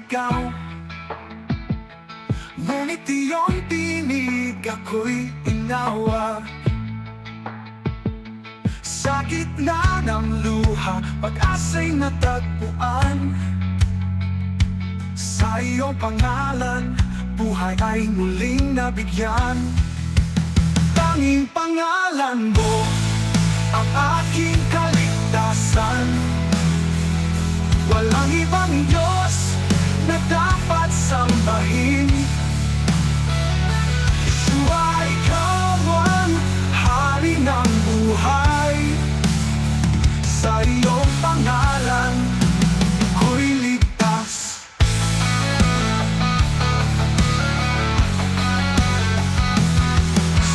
ikaw. Ngunit iyong tinig ako'y inawa. Sa gitna ng luha, pag-asa'y natagpuan. Sa iyong pangalan, buhay ay muling nabigyan. Tanging pangalan mo ang aking kaligtasan. Walang ibang Diyos na dapat sambahin. Yeshua, ikaw ang hari ng buhay. Sa iyong pangalan, ako'y ligtas.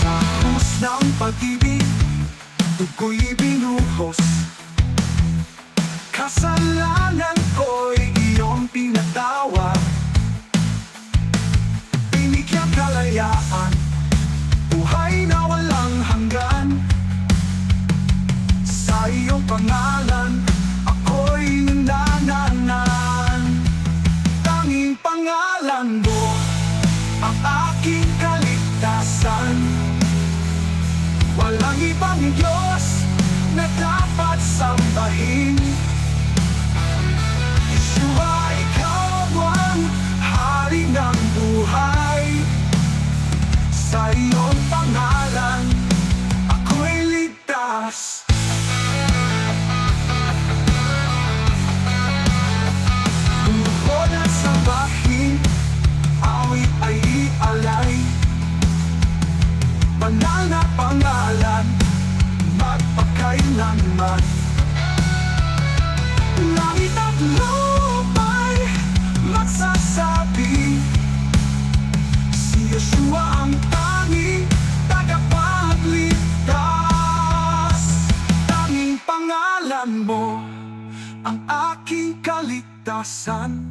Sa krus ng pag-ibig, dugo'y binuhos. Kasalanan ko'y iyong pinatawa. Binigyang kalayaan, buhay na walang hanggan. Sa iyong pangalan, ako'y nanananan. Tanging pangalan mo ang aking kaligtasan. Walang ibang Diyos na dapat sambahin. Yeshua, ikaw ang hari ng buhay. Sa iyong pangalan, ako'y ligtas. Buho na sambahin, awit ay ialay. Banal na pangalan, magpakailanman. Langit at lupa'y magsasabi, si Yeshua ang tanging tagapagligtas. Tanging pangalan mo ang aking kaligtasan.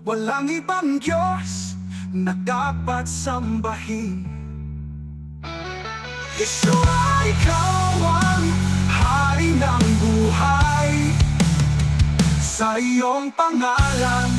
Walang ibang Diyos na dapat sambahin. Yeshua, ikaw ang hari ng buhay. Sa iyong pangalan,